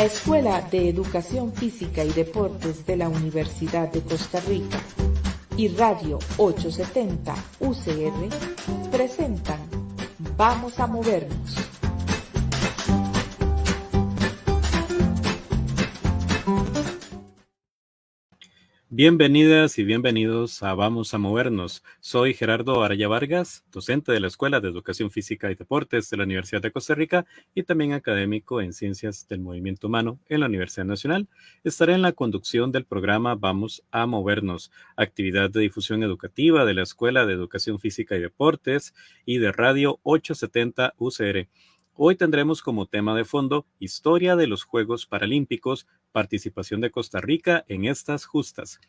La Escuela de Educación Física y Deportes de la Universidad de Costa Rica y Radio 870 UCR presentan Vamos a Movernos. Bienvenidas y bienvenidos a Vamos a Movernos. Soy Gerardo Araya Vargas, docente de la Escuela de Educación Física y Deportes de la Universidad de Costa Rica y también académico en Ciencias del Movimiento Humano en la Universidad Nacional. Estaré en la conducción del programa Vamos a Movernos, actividad de difusión educativa de la Escuela de Educación Física y Deportes y de Radio 870 UCR. Hoy tendremos como tema de fondo Historia de los Juegos Paralímpicos, participación de Costa Rica en estas justas.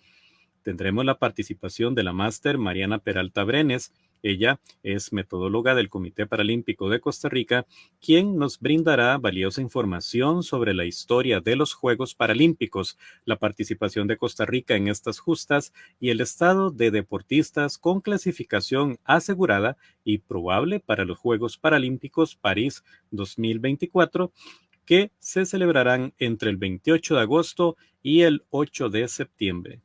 Tendremos la participación de la máster Mariana Peralta Brenes. Ella es metodóloga del Comité Paralímpico de Costa Rica, quien nos brindará valiosa información sobre la historia de los Juegos Paralímpicos, la participación de Costa Rica en estas justas y el estado de deportistas con clasificación asegurada y probable para los Juegos Paralímpicos París 2024, que se celebrarán entre el 28 de agosto y el 8 de septiembre.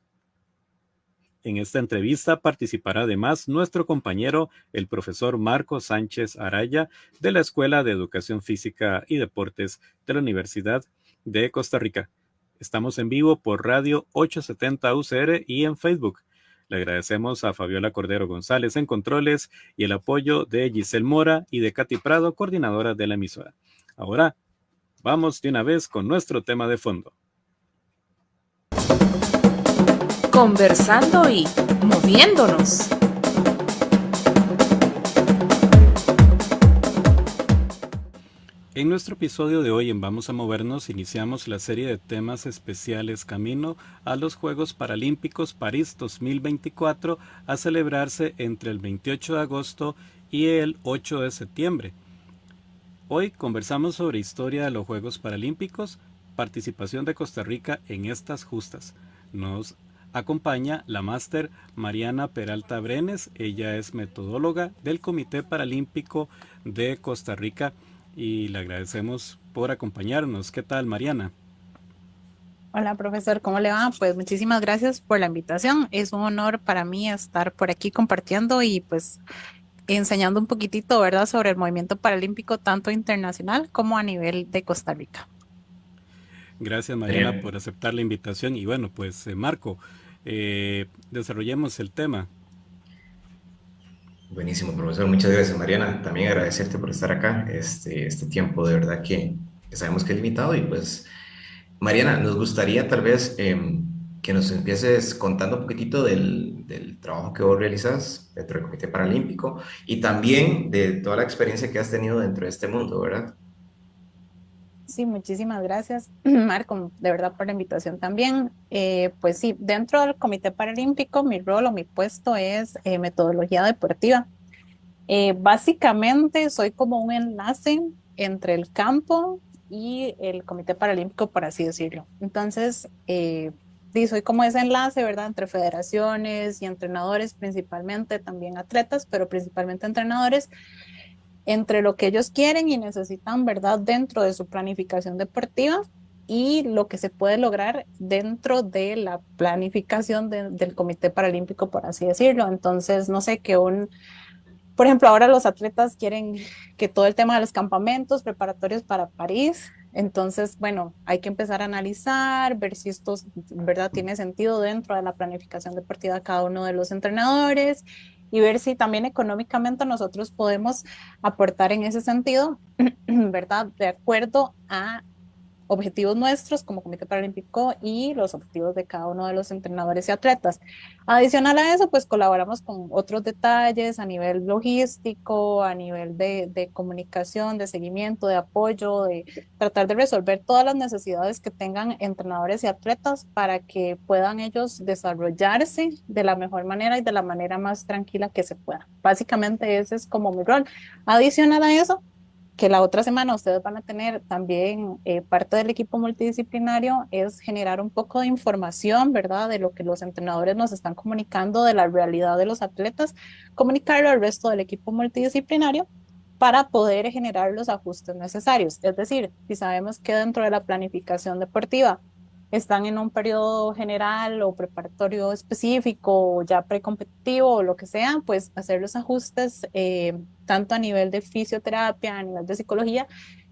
En esta entrevista participará además nuestro compañero, el profesor Marco Sánchez Araya, de la Escuela de Educación Física y Deportes de la Universidad de Costa Rica. Estamos en vivo por Radio 870 UCR y en Facebook. Le agradecemos a Fabiola Cordero González en controles y el apoyo de Giselle Mora y de Katy Prado, coordinadora de la emisora. Ahora, vamos de una vez con nuestro tema de fondo. Conversando y moviéndonos. En nuestro episodio de hoy en Vamos a Movernos iniciamos la serie de temas especiales camino a los Juegos Paralímpicos París 2024 a celebrarse entre el 28 de agosto y el 8 de septiembre. Hoy conversamos sobre historia de los Juegos Paralímpicos, participación de Costa Rica en estas justas. Nos acompaña la máster Mariana Peralta Brenes. Ella es metodóloga del Comité Paralímpico de Costa Rica y le agradecemos por acompañarnos. ¿Qué tal, Mariana? Hola, profesor, ¿cómo le va? Pues muchísimas gracias por la invitación. Es un honor para mí estar por aquí compartiendo y pues enseñando un poquitito, ¿verdad?, sobre el movimiento paralímpico, tanto internacional como a nivel de Costa Rica. Gracias, Mariana, por aceptar la invitación. Y bueno, pues Marco, desarrollemos el tema. Buenísimo, profesor. Muchas gracias, Mariana. También agradecerte por estar acá. Este tiempo de verdad que sabemos que es limitado. Y pues, Mariana, nos gustaría tal vez que nos empieces contando un poquitito del trabajo que vos realizas dentro del Comité Paralímpico y también de toda la experiencia que has tenido dentro de este mundo, ¿verdad? Sí, muchísimas gracias, Marco, de verdad por la invitación también. Pues sí, dentro del Comité Paralímpico, mi rol o mi puesto es metodología deportiva. Básicamente soy como un enlace entre el campo y el Comité Paralímpico, por así decirlo. Entonces, sí, soy como ese enlace, ¿verdad?, entre federaciones y entrenadores, principalmente también atletas, pero principalmente entrenadores, entre lo que ellos quieren y necesitan, ¿verdad?, dentro de su planificación deportiva y lo que se puede lograr dentro de la planificación del Comité Paralímpico, por así decirlo. Entonces, no sé, por ejemplo, ahora los atletas quieren que todo el tema de los campamentos preparatorios para París, entonces, bueno, hay que empezar a analizar, ver si esto, ¿verdad?, tiene sentido dentro de la planificación deportiva de cada uno de los entrenadores y ver si también económicamente nosotros podemos aportar en ese sentido, ¿verdad?, de acuerdo a objetivos nuestros como Comité Paralímpico y los objetivos de cada uno de los entrenadores y atletas. Adicional a eso, pues colaboramos con otros detalles a nivel logístico, a nivel de comunicación, de seguimiento, de apoyo, de tratar de resolver todas las necesidades que tengan entrenadores y atletas para que puedan ellos desarrollarse de la mejor manera y de la manera más tranquila que se pueda. Básicamente ese es como mi rol. Adicional a eso, que la otra semana ustedes van a tener también parte del equipo multidisciplinario, es generar un poco de información, ¿verdad?, de lo que los entrenadores nos están comunicando de la realidad de los atletas, comunicarlo al resto del equipo multidisciplinario para poder generar los ajustes necesarios. Es decir, si sabemos que dentro de la planificación deportiva están en un periodo general o preparatorio específico o ya precompetitivo o lo que sea, pues hacer los ajustes tanto a nivel de fisioterapia, a nivel de psicología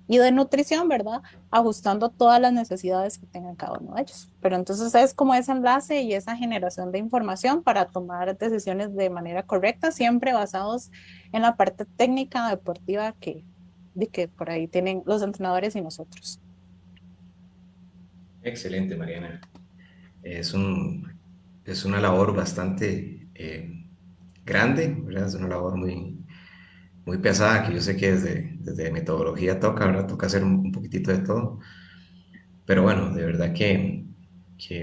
y de nutrición, ¿verdad? Ajustando todas las necesidades que tengan cada uno de ellos. Pero entonces es como ese enlace y esa generación de información para tomar decisiones de manera correcta, siempre basados en la parte técnica deportiva que por ahí tienen los entrenadores y nosotros. Excelente, Mariana. Es es una labor bastante grande, ¿verdad? Es una labor muy pesada que yo sé que desde metodología toca, ¿verdad? Toca hacer un poquitito de todo. Pero bueno, de verdad que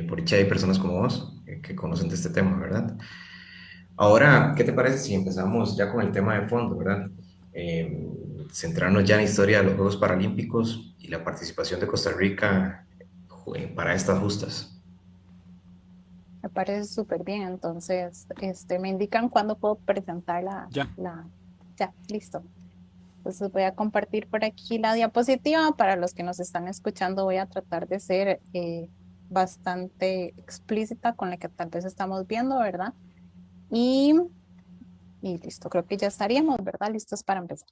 por dicha hay personas como vos que conocen de este tema, ¿verdad? Ahora, ¿qué te parece si empezamos ya con el tema de fondo, ¿verdad? Eh, Centrarnos ya en la historia de los Juegos Paralímpicos y la participación de Costa Rica para estas justas. Me parece súper bien. Entonces, me indican cuándo puedo presentar Ya. Ya, listo. Entonces voy a compartir por aquí la diapositiva. Para los que nos están escuchando, voy a tratar de ser bastante explícita con la que tal vez estamos viendo, ¿verdad? Y, y listo, creo que ya estaríamos, ¿verdad? Listos para empezar.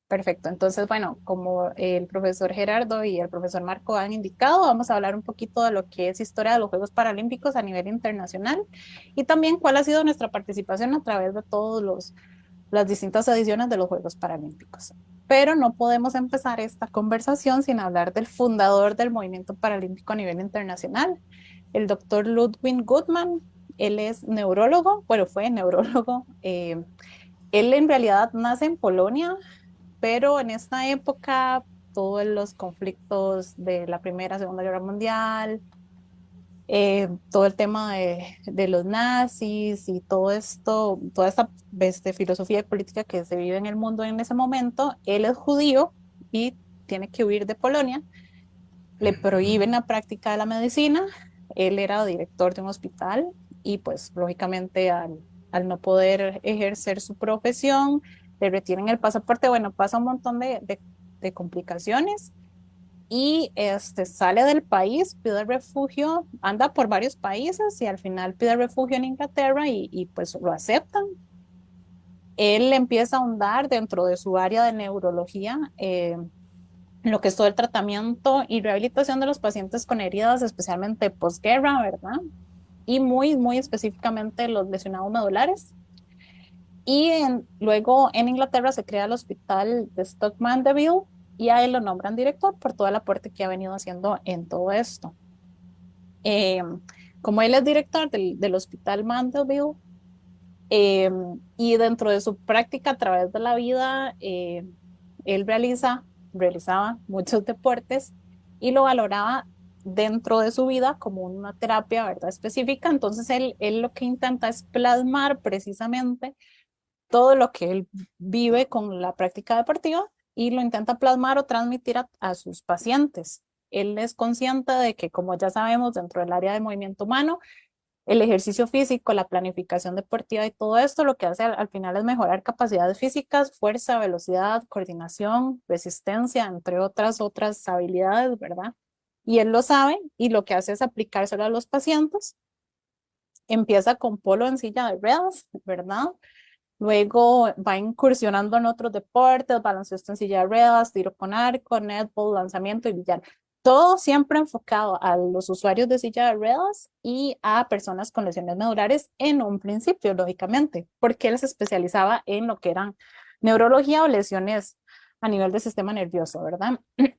Perfecto. Entonces, bueno, como el profesor Gerardo y el profesor Marco han indicado, vamos a hablar un poquito de lo que es historia de los Juegos Paralímpicos a nivel internacional y también cuál ha sido nuestra participación a través de todos las distintas ediciones de los Juegos Paralímpicos. Pero no podemos empezar esta conversación sin hablar del fundador del movimiento paralímpico a nivel internacional, el doctor Ludwig Guttmann. Él es neurólogo, bueno, fue neurólogo. Él en realidad nace en Polonia, pero en esta época todos los conflictos de la Primera, Segunda Guerra Mundial, todo el tema de los nazis y todo esto, toda esta filosofía y política que se vive en el mundo en ese momento, él es judío y tiene que huir de Polonia, le prohíben la práctica de la medicina, él era director de un hospital y pues lógicamente al no poder ejercer su profesión, le retienen el pasaporte, bueno, pasa un montón de complicaciones y sale del país, pide refugio, anda por varios países y al final pide refugio en Inglaterra y pues lo aceptan. Él empieza a ahondar dentro de su área de neurología, en lo que es todo el tratamiento y rehabilitación de los pacientes con heridas, especialmente posguerra, ¿verdad? Y muy específicamente los lesionados medulares. Y luego en Inglaterra se crea el hospital de Stoke Mandeville y a él lo nombran director por todo el aporte que ha venido haciendo en todo esto. Eh, Como él es director del hospital Mandeville eh, y dentro de su práctica a través de la vida, él realizaba muchos deportes y lo valoraba dentro de su vida como una terapia, ¿verdad? Específica. Entonces él lo que intenta es plasmar precisamente todo lo que él vive con la práctica deportiva y lo intenta plasmar o transmitir a sus pacientes. Él es consciente de que, como ya sabemos, dentro del área de movimiento humano, el ejercicio físico, la planificación deportiva y todo esto lo que hace al final es mejorar capacidades físicas, fuerza, velocidad, coordinación, resistencia, entre otras habilidades, ¿verdad? Y él lo sabe y lo que hace es aplicárselo a los pacientes. Empieza con polo en silla de ruedas, ¿verdad? Luego va incursionando en otros deportes, baloncesto en silla de ruedas, tiro con arco, netball, lanzamiento y billar. Todo siempre enfocado a los usuarios de silla de ruedas y a personas con lesiones medulares en un principio, lógicamente, porque él se especializaba en lo que eran neurología o lesiones a nivel del sistema nervioso, ¿verdad?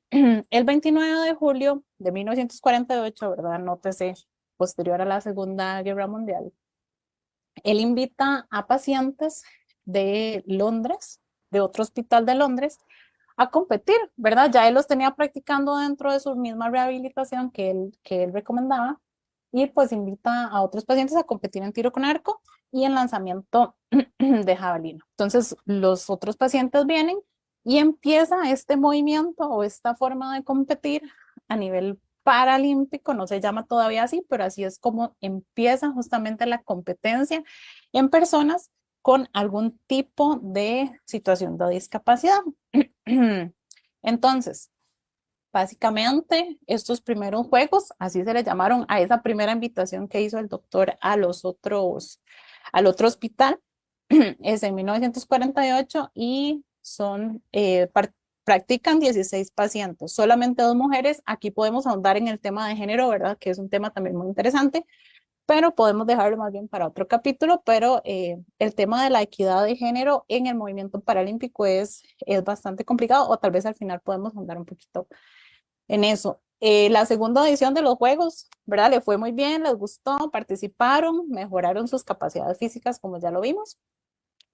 El 29 de julio de 1948, ¿verdad? Nótese, posterior a la Segunda Guerra Mundial, él invita a pacientes de Londres, de otro hospital de Londres, a competir, ¿verdad? Ya él los tenía practicando dentro de su misma rehabilitación que él recomendaba y pues invita a otros pacientes a competir en tiro con arco y en lanzamiento de jabalina. Entonces los otros pacientes vienen y empieza este movimiento o esta forma de competir a nivel paralímpico, no se llama todavía así, pero así es como empieza justamente la competencia en personas con algún tipo de situación de discapacidad. Entonces, básicamente, estos primeros juegos, así se le llamaron a esa primera invitación que hizo el doctor a al otro hospital, es en 1948 y son, practican 16 pacientes, solamente 2 mujeres. Aquí podemos ahondar en el tema de género, ¿verdad? Que es un tema también muy interesante, pero podemos dejarlo más bien para otro capítulo. Pero el tema de la equidad de género en el movimiento paralímpico es bastante complicado, o tal vez al final podemos ahondar un poquito en eso. La segunda edición de los juegos, ¿verdad? Le fue muy bien, les gustó, participaron, mejoraron sus capacidades físicas, como ya lo vimos.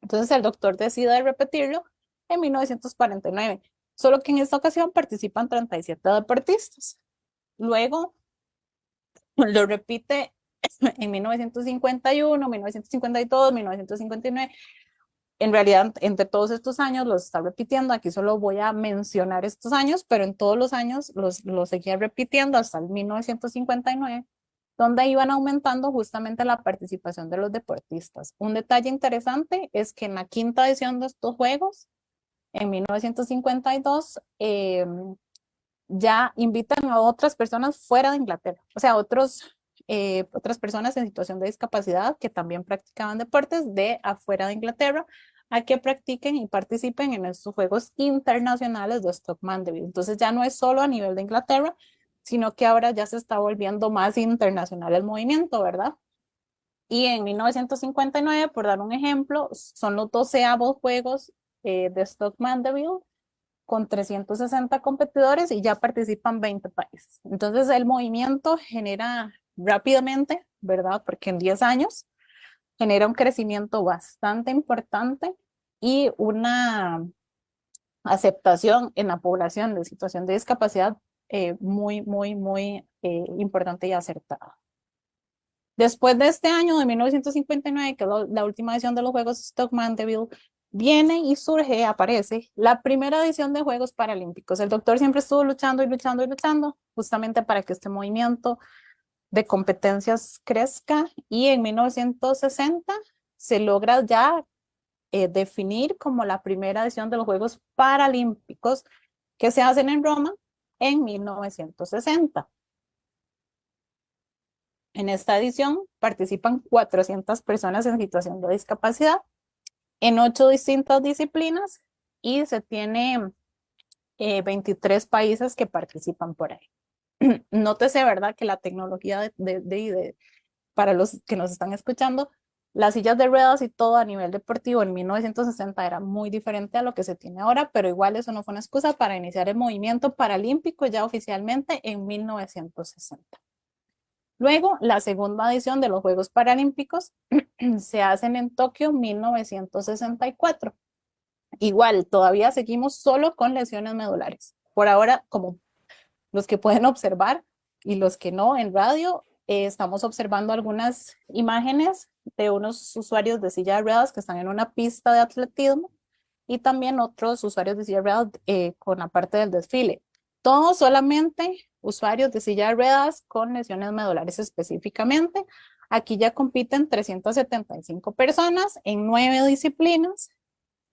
Entonces el doctor decide repetirlo en 1949, solo que en esta ocasión participan 37 deportistas. Luego lo repite en 1951, 1952, 1959. En realidad, entre todos estos años los está repitiendo. Aquí solo voy a mencionar estos años, pero en todos los años los seguía repitiendo hasta el 1959, donde iban aumentando justamente la participación de los deportistas. Un detalle interesante es que en la quinta edición de estos juegos, en 1952, ya invitan a otras personas fuera de Inglaterra, o sea, otras personas en situación de discapacidad que también practicaban deportes de afuera de Inglaterra, a que practiquen y participen en estos Juegos Internacionales de Stoke Mandeville. Entonces ya no es solo a nivel de Inglaterra, sino que ahora ya se está volviendo más internacional el movimiento, ¿verdad? Y en 1959, por dar un ejemplo, son los 12avos Juegos de Stoke Mandeville, con 360 competidores, y ya participan 20 países. Entonces el movimiento genera rápidamente, ¿verdad? Porque en 10 años genera un crecimiento bastante importante y una aceptación en la población de situación de discapacidad muy importante y acertada. Después de este año de 1959, que es la última edición de los Juegos Stoke Mandeville, viene y surge, aparece la primera edición de Juegos Paralímpicos. El doctor siempre estuvo luchando y luchando y luchando justamente para que este movimiento de competencias crezca, y en 1960 se logra ya definir como la primera edición de los Juegos Paralímpicos, que se hacen en Roma en 1960. En esta edición participan 400 personas en situación de discapacidad en 8 distintas disciplinas, y se tiene 23 países que participan por ahí. Nótese, ¿verdad?, que la tecnología para los que nos están escuchando, las sillas de ruedas y todo a nivel deportivo en 1960 era muy diferente a lo que se tiene ahora, pero igual eso no fue una excusa para iniciar el movimiento paralímpico ya oficialmente en 1960. Luego, la segunda edición de los Juegos Paralímpicos se hacen en Tokio 1964. Igual, todavía seguimos solo con lesiones medulares. Por ahora, como los que pueden observar y los que no en radio, estamos observando algunas imágenes de unos usuarios de silla de ruedas que están en una pista de atletismo, y también otros usuarios de silla de ruedas con la parte del desfile. Todos solamente usuarios de silla de ruedas con lesiones medulares específicamente. Aquí ya compiten 375 personas en 9 disciplinas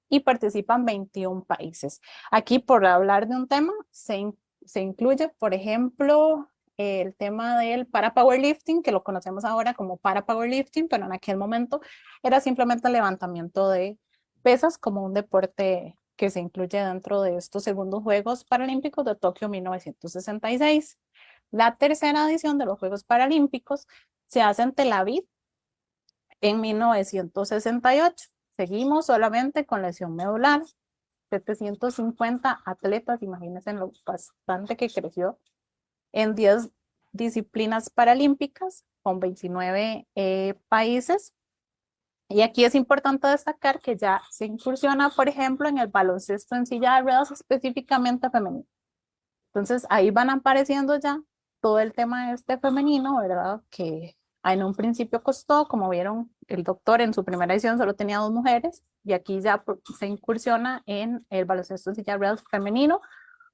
y participan 21 países. Aquí, por hablar de un tema, se incluye, por ejemplo, el tema del para powerlifting, que lo conocemos ahora como para powerlifting, pero en aquel momento era simplemente el levantamiento de pesas como un deporte que se incluye dentro de estos segundos Juegos Paralímpicos de Tokio 1966. La tercera edición de los Juegos Paralímpicos se hace en Tel Aviv en 1968. Seguimos solamente con lesión medular. 750 atletas, imagínense lo bastante que creció, en 10 disciplinas paralímpicas con 29 países. Y aquí es importante destacar que ya se incursiona, por ejemplo, en el baloncesto en silla de ruedas específicamente femenino. Entonces ahí van apareciendo ya todo el tema femenino, ¿verdad? Que en un principio costó, como vieron, el doctor en su primera edición solo tenía 2 mujeres, y aquí ya se incursiona en el baloncesto en silla de ruedas femenino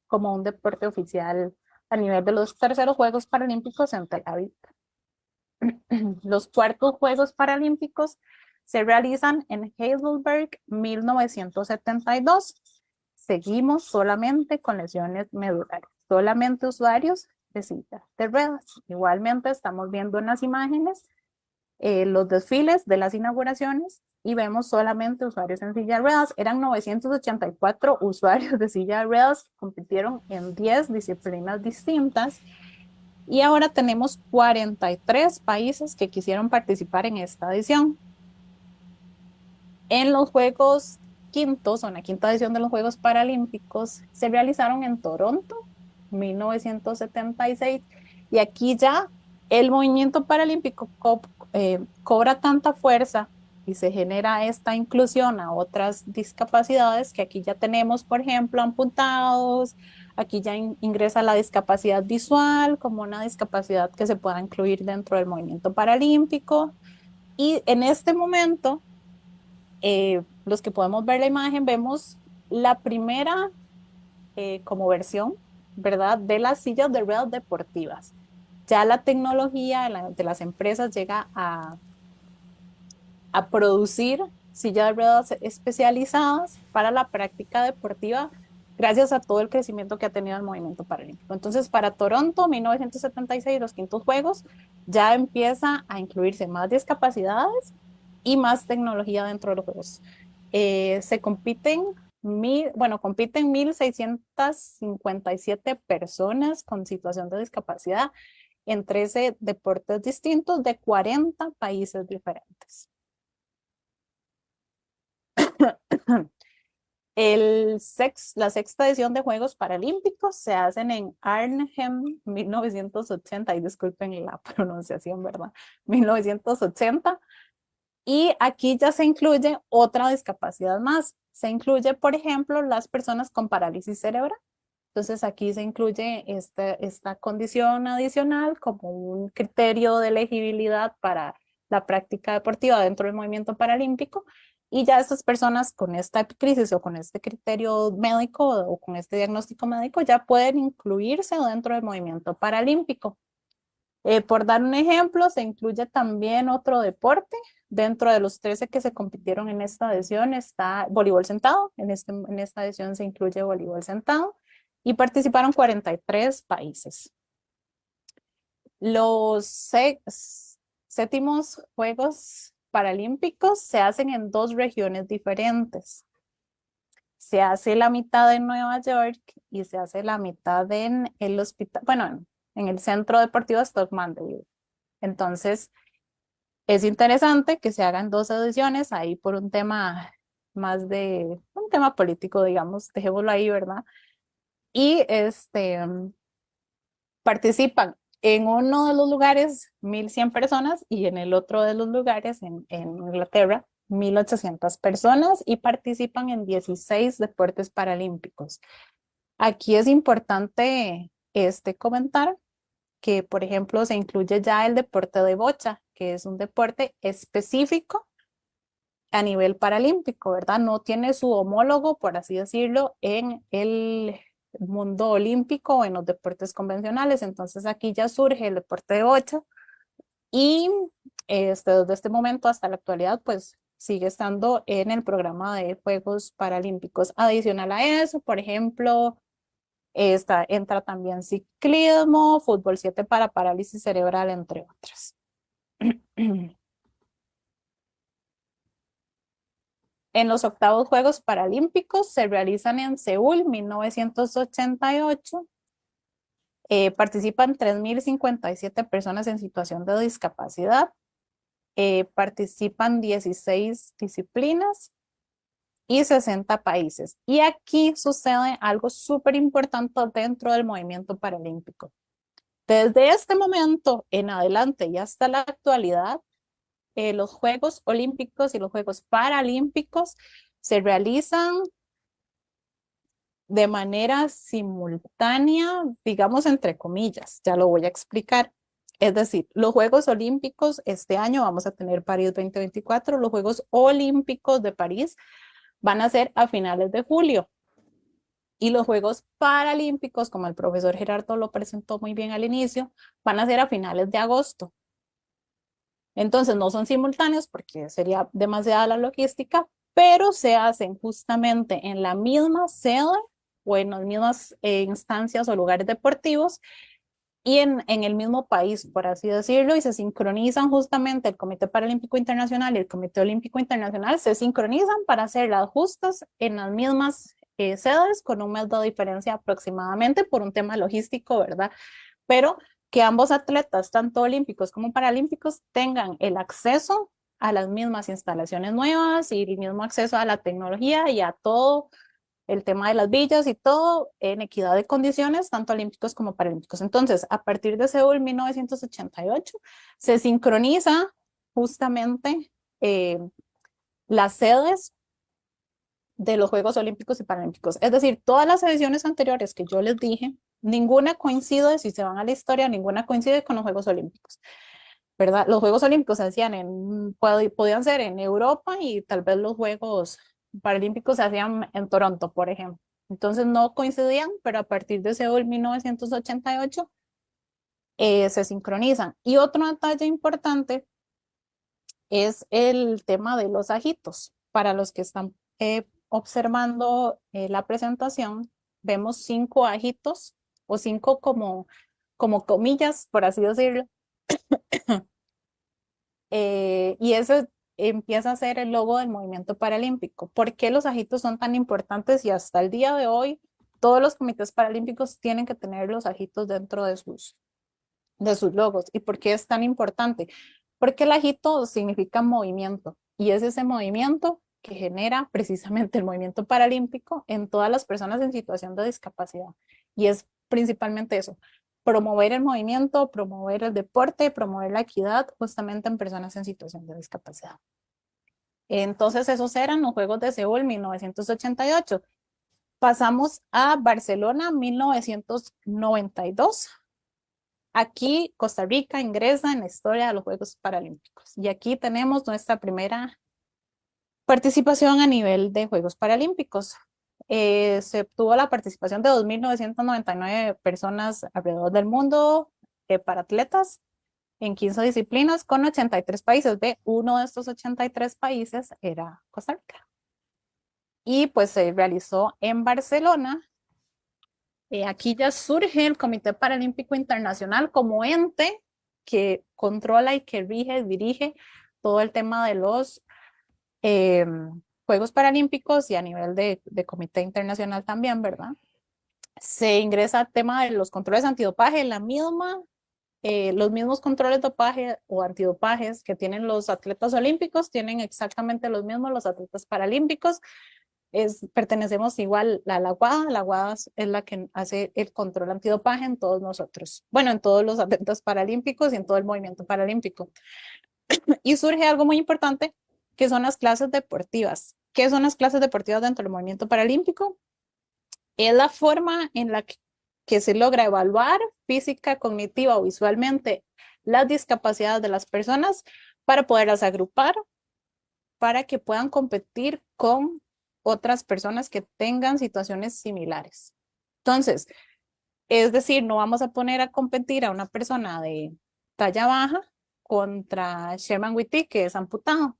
como un deporte oficial a nivel de los terceros Juegos Paralímpicos en Tel Aviv. Los cuartos Juegos Paralímpicos se realizan en Heidelberg 1972. Seguimos solamente con lesiones medulares, solamente usuarios de silla de ruedas. Igualmente estamos viendo en las imágenes los desfiles de las inauguraciones y vemos solamente usuarios en silla de ruedas. Eran 984 usuarios de silla de ruedas que compitieron en 10 disciplinas distintas. Y ahora tenemos 43 países que quisieron participar en esta edición. En los Juegos Quintos, o en la quinta edición de los Juegos Paralímpicos, se realizaron en Toronto, 1976, y aquí ya el movimiento paralímpico cobra tanta fuerza y se genera esta inclusión a otras discapacidades que aquí ya tenemos, por ejemplo, amputados, aquí ya ingresa la discapacidad visual como una discapacidad que se pueda incluir dentro del movimiento paralímpico. Y en este momento, los que podemos ver la imagen, vemos la primera como versión, ¿verdad?, de las sillas de ruedas deportivas. Ya la tecnología de las empresas llega a producir sillas de ruedas especializadas para la práctica deportiva gracias a todo el crecimiento que ha tenido el movimiento paralímpico. Entonces, para Toronto, 1976, los quintos Juegos, ya empieza a incluirse más discapacidades y más tecnología dentro de los Juegos. Compiten 1,657 personas con situación de discapacidad en 13 deportes distintos de 40 países diferentes. La sexta edición de Juegos Paralímpicos se hacen en Arnhem 1980, y disculpen la pronunciación, ¿verdad? 1980. Y aquí ya se incluye otra discapacidad más. Se incluye, por ejemplo, las personas con parálisis cerebral. Entonces aquí se incluye esta condición adicional como un criterio de elegibilidad para la práctica deportiva dentro del movimiento paralímpico. Y ya estas personas con esta crisis o con este criterio médico o con este diagnóstico médico ya pueden incluirse dentro del movimiento paralímpico. Por dar un ejemplo, se incluye también otro deporte. Dentro de los 13 que se compitieron en esta edición está voleibol sentado. En esta edición se incluye voleibol sentado y participaron 43 países. Los séptimos Juegos Paralímpicos se hacen en 2 regiones diferentes. Se hace la mitad en Nueva York y se hace la mitad en el hospital, en el Centro Deportivo Stoke Mandeville. Entonces, es interesante que se hagan 2 ediciones ahí por un tema un tema político, digamos, dejémoslo ahí, ¿verdad? Y participan en uno de los lugares 1,100 personas y en el otro de los lugares, en Inglaterra, 1,800 personas, y participan en 16 deportes paralímpicos. Aquí es importante comentar que, por ejemplo, se incluye ya el deporte de bocha, que es un deporte específico a nivel paralímpico, ¿verdad? No tiene su homólogo, por así decirlo, en el mundo olímpico o en los deportes convencionales. Entonces aquí ya surge el deporte de bocha y desde este momento hasta la actualidad, pues sigue estando en el programa de Juegos Paralímpicos. Adicional a eso, por ejemplo, entra también ciclismo, fútbol 7 para parálisis cerebral, entre otras. En los octavos Juegos Paralímpicos se realizan en Seúl, 1988. Participan 3,057 personas en situación de discapacidad. Participan 16 disciplinas y 60 países. Y aquí sucede algo súper importante dentro del movimiento paralímpico. Desde este momento en adelante y hasta la actualidad, los Juegos Olímpicos y los Juegos Paralímpicos se realizan de manera simultánea, digamos entre comillas, ya lo voy a explicar. Es decir, los Juegos Olímpicos este año vamos a tener París 2024, los Juegos Olímpicos de París van a ser a finales de julio. Y los Juegos Paralímpicos, como el profesor Gerardo lo presentó muy bien al inicio, van a ser a finales de agosto. Entonces no son simultáneos porque sería demasiada la logística, pero se hacen justamente en la misma sede o en las mismas instancias o lugares deportivos y en el mismo país, por así decirlo, y se sincronizan justamente el Comité Paralímpico Internacional y el Comité Olímpico Internacional, se sincronizan para hacer las justas en las mismas sedes con un mes de diferencia aproximadamente por un tema logístico, ¿verdad? Pero que ambos atletas, tanto olímpicos como paralímpicos, tengan el acceso a las mismas instalaciones nuevas y el mismo acceso a la tecnología y a todo el tema de las villas y todo en equidad de condiciones, tanto olímpicos como paralímpicos. Entonces, a partir de Seúl 1988, se sincroniza justamente las sedes de los Juegos Olímpicos y Paralímpicos. Es decir, todas las ediciones anteriores que yo les dije, ninguna coincide, si se van a la historia, ninguna coincide con los Juegos Olímpicos, ¿verdad? Los Juegos Olímpicos se hacían podían ser en Europa y tal vez los Juegos Paralímpicos se hacían en Toronto, por ejemplo. Entonces no coincidían, pero a partir de Seúl 1988 se sincronizan. Y otro detalle importante es el tema de los ajitos. Para los que están observando la presentación, vemos 5 ajitos o 5 como comillas, por así decirlo. Y eso empieza a ser el logo del movimiento paralímpico. ¿Por qué los ajitos son tan importantes? Y hasta el día de hoy, todos los comités paralímpicos tienen que tener los ajitos dentro de sus logos. ¿Y por qué es tan importante? Porque el ajito significa movimiento y es ese movimiento que genera precisamente el movimiento paralímpico en todas las personas en situación de discapacidad. Y es principalmente eso, promover el movimiento, promover el deporte, promover la equidad justamente en personas en situación de discapacidad. Entonces esos eran los Juegos de Seúl 1988. Pasamos a Barcelona 1992. Aquí Costa Rica ingresa en la historia de los Juegos Paralímpicos y aquí tenemos nuestra primera participación a nivel de Juegos Paralímpicos. Se obtuvo la participación de 2.999 personas alrededor del mundo para atletas en 15 disciplinas con 83 países. Uno de estos 83 países era Costa Rica. Y pues se realizó en Barcelona. Aquí ya surge el Comité Paralímpico Internacional como ente que controla y que dirige todo el tema de los Juegos Paralímpicos y a nivel de Comité Internacional también, ¿verdad? Se ingresa al tema de los controles antidopaje, los mismos controles de dopaje o antidopajes que tienen los atletas olímpicos, tienen exactamente los mismos los atletas paralímpicos. Pertenecemos igual a la WADA es la que hace el control antidopaje en todos nosotros, bueno, en todos los atletas paralímpicos y en todo el movimiento paralímpico. Y surge algo muy importante, que son las clases deportivas. ¿Qué son las clases deportivas dentro del movimiento paralímpico? Es la forma en la que se logra evaluar física, cognitiva o visualmente las discapacidades de las personas para poderlas agrupar, para que puedan competir con otras personas que tengan situaciones similares. Entonces, es decir, no vamos a poner a competir a una persona de talla baja contra Sherman Whitty, que es amputado.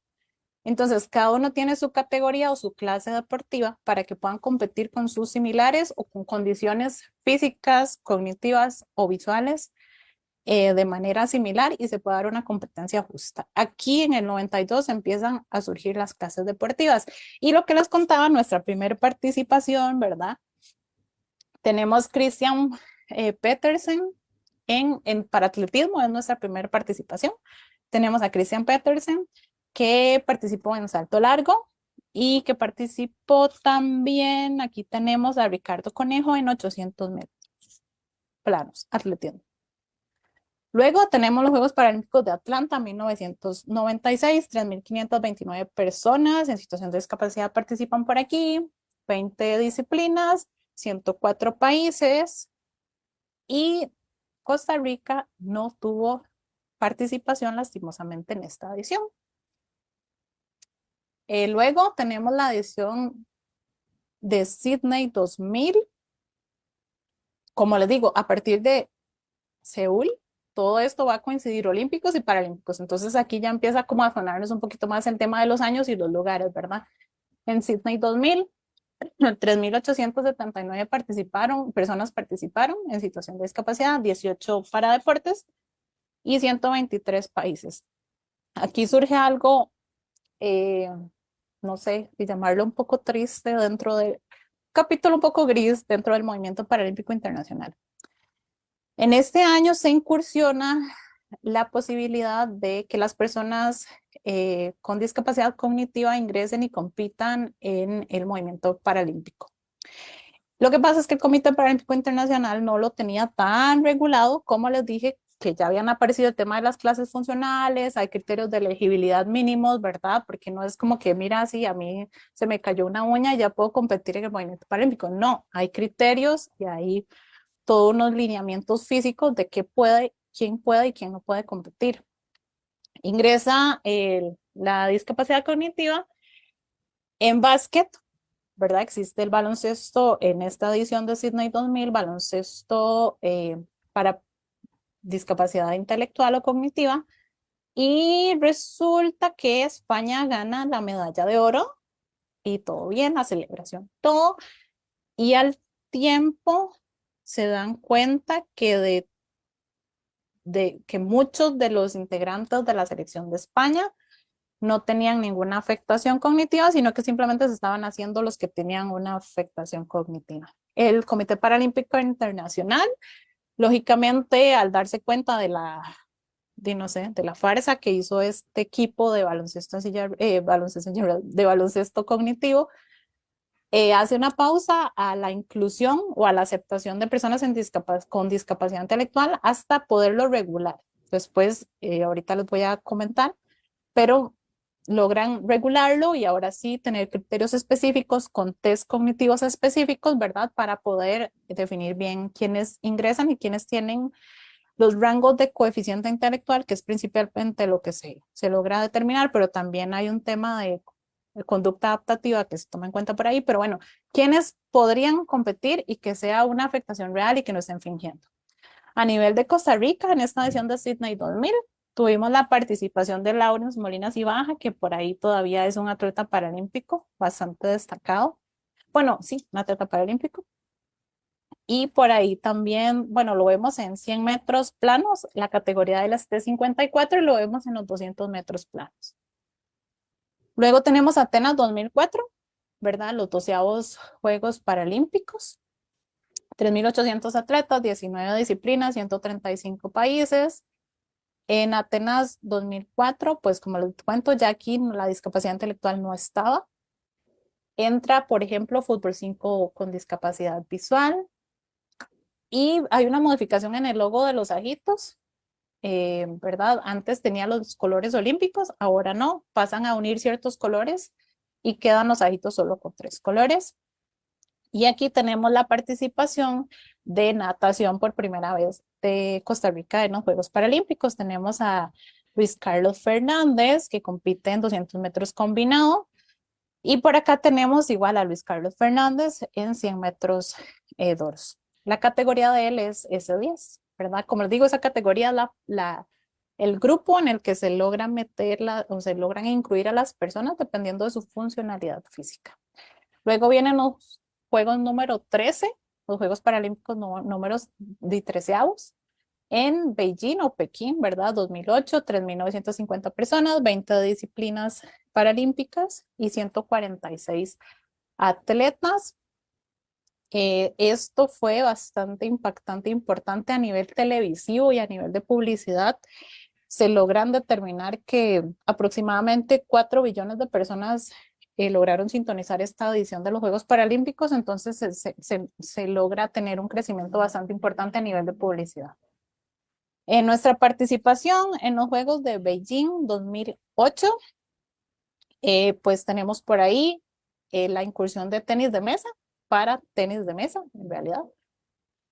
Entonces, cada uno tiene su categoría o su clase deportiva para que puedan competir con sus similares o con condiciones físicas, cognitivas o visuales de manera similar y se puede dar una competencia justa. Aquí en el 92 empiezan a surgir las clases deportivas. Y lo que les contaba, nuestra primera participación, ¿verdad? Tenemos Christian Petersen en paratletismo, es nuestra primera participación. Tenemos a Christian Petersen, que participó en salto largo y que participó también, aquí tenemos a Ricardo Conejo en 800 metros planos, atletismo. Luego tenemos los Juegos Paralímpicos de Atlanta, 1996, 3.529 personas en situación de discapacidad participan por aquí, 20 disciplinas, 104 países y Costa Rica no tuvo participación lastimosamente en esta edición. Luego tenemos la edición de Sydney 2000. Como les digo, a partir de Seúl todo esto va a coincidir olímpicos y paralímpicos. Entonces aquí ya empieza como a sonarnos un poquito más el tema de los años y los lugares, ¿verdad? En Sydney 2000, 3.879 personas participaron en situación de discapacidad, 18 para deportes y 123 países. Aquí surge algo, no sé, si llamarlo un poco triste dentro del capítulo un poco gris dentro del movimiento paralímpico internacional. En este año se incursiona la posibilidad de que las personas con discapacidad cognitiva ingresen y compitan en el movimiento paralímpico. Lo que pasa es que el Comité Paralímpico Internacional no lo tenía tan regulado, como les dije, que ya habían aparecido el tema de las clases funcionales, hay criterios de elegibilidad mínimos, ¿verdad? Porque no es como que, mira, si a mí se me cayó una uña y ya puedo competir en el movimiento paralímpico. No, hay criterios y hay todos unos lineamientos físicos de qué puede, quién puede y quién no puede competir. Ingresa la discapacidad cognitiva en básquet, ¿verdad? Existe el baloncesto en esta edición de Sydney 2000, baloncesto para discapacidad intelectual o cognitiva, y resulta que España gana la medalla de oro y todo bien, la celebración, todo, y al tiempo se dan cuenta que que muchos de los integrantes de la selección de España no tenían ninguna afectación cognitiva, sino que simplemente se estaban haciendo los que tenían una afectación cognitiva. El Comité Paralímpico Internacional, lógicamente, al darse cuenta de no sé, de la farsa que hizo este equipo de baloncesto cognitivo, hace una pausa a la inclusión o a la aceptación de personas con discapacidad intelectual hasta poderlo regular. Después, ahorita les voy a comentar, pero logran regularlo y ahora sí tener criterios específicos con test cognitivos específicos, ¿verdad? Para poder definir bien quiénes ingresan y quiénes tienen los rangos de coeficiente intelectual, que es principalmente lo que se logra determinar, pero también hay un tema de conducta adaptativa que se toma en cuenta por ahí, pero bueno, quiénes podrían competir y que sea una afectación real y que no estén fingiendo. A nivel de Costa Rica, en esta edición de Sydney 2000, tuvimos la participación de Lawrence Molinas y Baja, que por ahí todavía es un atleta paralímpico bastante destacado. Bueno, sí, un atleta paralímpico. Y por ahí también, bueno, lo vemos en 100 metros planos, la categoría de las T54, y lo vemos en los 200 metros planos. Luego tenemos Atenas 2004, ¿verdad? Los 12avos Juegos Paralímpicos. 3.800 atletas, 19 disciplinas, 135 países. En Atenas 2004, pues como les cuento, ya aquí la discapacidad intelectual no estaba. Entra, por ejemplo, fútbol 5 con discapacidad visual. Y hay una modificación en el logo de los ajitos, ¿verdad? Antes tenía los colores olímpicos, ahora no, pasan a unir ciertos colores y quedan los ajitos solo con 3 colores. Y aquí tenemos la participación de natación por primera vez de Costa Rica en los Juegos Paralímpicos. Tenemos a Luis Carlos Fernández, que compite en 200 metros combinado. Y por acá tenemos igual a Luis Carlos Fernández en 100 metros doros. La categoría de él es S10, ¿verdad? Como les digo, esa categoría es el grupo en el que se logran o se logran incluir a las personas dependiendo de su funcionalidad física. Luego vienen los Juegos número 13, los Juegos Paralímpicos números 13avos, en Beijing o Pekín, ¿verdad? 2008, 3.950 personas, 20 disciplinas paralímpicas y 146 atletas. Esto fue bastante impactante, importante a nivel televisivo y a nivel de publicidad. Se logran determinar que aproximadamente 4 billones de personas lograron sintonizar esta edición de los Juegos Paralímpicos, entonces se logra tener un crecimiento bastante importante a nivel de publicidad. En nuestra participación en los Juegos de Beijing 2008, pues tenemos por ahí la incursión de tenis de mesa, para tenis de mesa, en realidad.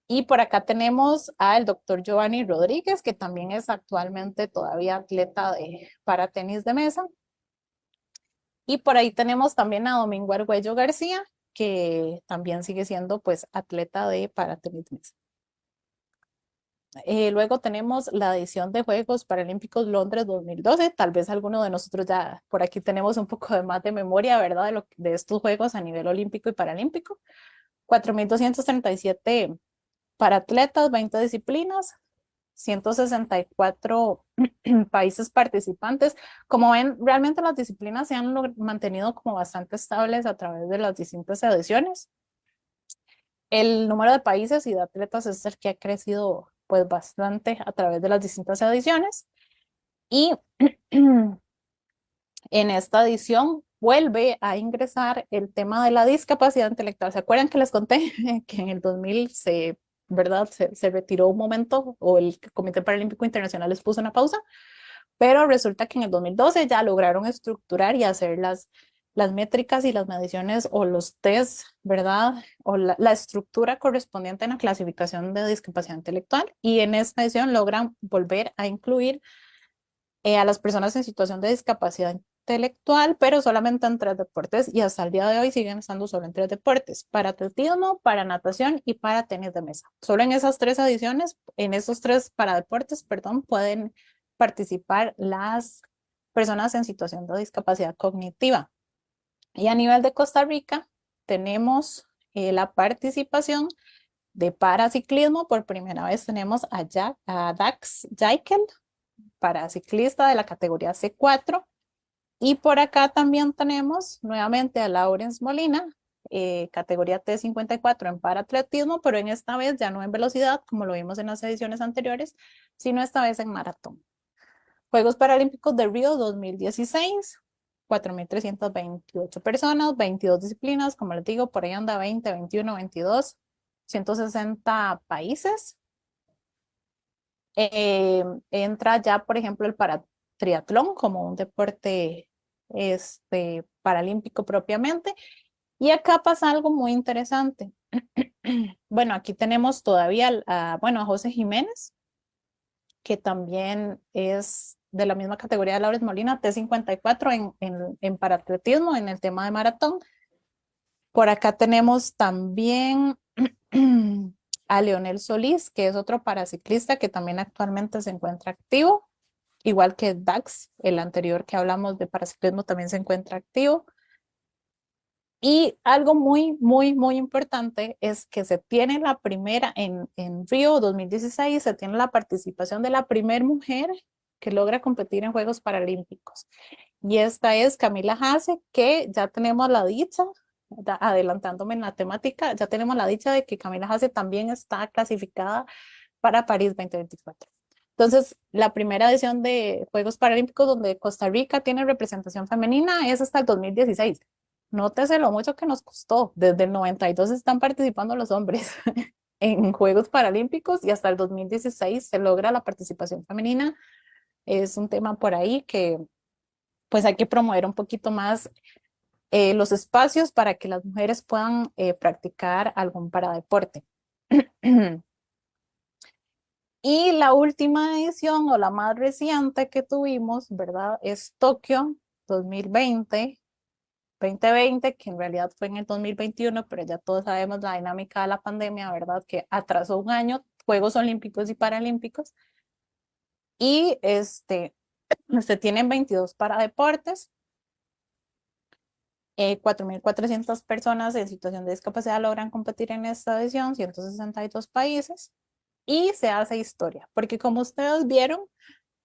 Y por acá tenemos al doctor Giovanni Rodríguez, que también es actualmente todavía atleta para tenis de mesa. Y por ahí tenemos también a Domingo Argüello García, que también sigue siendo pues atleta para tenis de mesa. Luego tenemos la edición de Juegos Paralímpicos Londres 2012. Tal vez alguno de nosotros ya por aquí tenemos un poco de más de memoria, ¿verdad? De estos Juegos a nivel olímpico y paralímpico. 4.237 para atletas, 20 disciplinas, 164 países participantes. Como ven, realmente las disciplinas se han mantenido como bastante estables a través de las distintas ediciones. El número de países y de atletas es el que ha crecido pues bastante a través de las distintas ediciones. Y en esta edición vuelve a ingresar el tema de la discapacidad intelectual. ¿Se acuerdan que les conté que en el 2000 ¿verdad? Se retiró un momento, o el Comité Paralímpico Internacional les puso una pausa? Pero resulta que en el 2012 ya lograron estructurar y hacer las métricas y las mediciones o los test, ¿verdad? O la estructura correspondiente en la clasificación de discapacidad intelectual. Y en esta edición logran volver a incluir a las personas en situación de discapacidad intelectual, pero solamente en 3 deportes, y hasta el día de hoy siguen estando solo en 3 deportes: para atletismo, para natación y para tenis de mesa. Solo en esas 3 ediciones, en esos 3 para deportes, perdón, pueden participar las personas en situación de discapacidad cognitiva. Y a nivel de Costa Rica tenemos la participación de paraciclismo. Por primera vez tenemos a Dax Jaikel, paraciclista de la categoría C4. Y por acá también tenemos nuevamente a Lawrence Molina, categoría T54 en paratletismo, pero en esta vez ya no en velocidad, como lo vimos en las ediciones anteriores, sino esta vez en maratón. Juegos Paralímpicos de Río 2016, 4.328 personas, 22 disciplinas, como les digo, por ahí anda 20, 21, 22, 160 países. Entra ya, por ejemplo, el paratriatlón como un deporte paralímpico propiamente. Y acá pasa algo muy interesante. Bueno, aquí tenemos todavía a José Jiménez, que también es de la misma categoría de Laures Molina, T54 en paratletismo, en el tema de maratón. Por acá tenemos también a Leonel Solís, que es otro paraciclista que también actualmente se encuentra activo, igual que Dax, el anterior que hablamos de paraciclismo, también se encuentra activo. Y algo muy, muy, muy importante es que se tiene la primera, en Río 2016, se tiene la participación de la primera mujer que logra competir en Juegos Paralímpicos. Y esta es Camila Haase, que ya tenemos la dicha, adelantándome en la temática, ya tenemos la dicha de que Camila Haase también está clasificada para París 2024. Entonces, la primera edición de Juegos Paralímpicos donde Costa Rica tiene representación femenina es hasta el 2016. Nótese lo mucho que nos costó. Desde el 92 están participando los hombres en Juegos Paralímpicos y hasta el 2016 se logra la participación femenina. Es un tema por ahí que pues hay que promover un poquito más los espacios para que las mujeres puedan practicar algún paradeporte. Y la última edición o la más reciente que tuvimos, ¿verdad? Es Tokio 2020, que en realidad fue en el 2021, pero ya todos sabemos la dinámica de la pandemia, ¿verdad? Que atrasó un año Juegos Olímpicos y Paralímpicos. Y se tienen 22 paradeportes. 4.400 personas en situación de discapacidad logran competir en esta edición, 162 países. Y se hace historia, porque como ustedes vieron,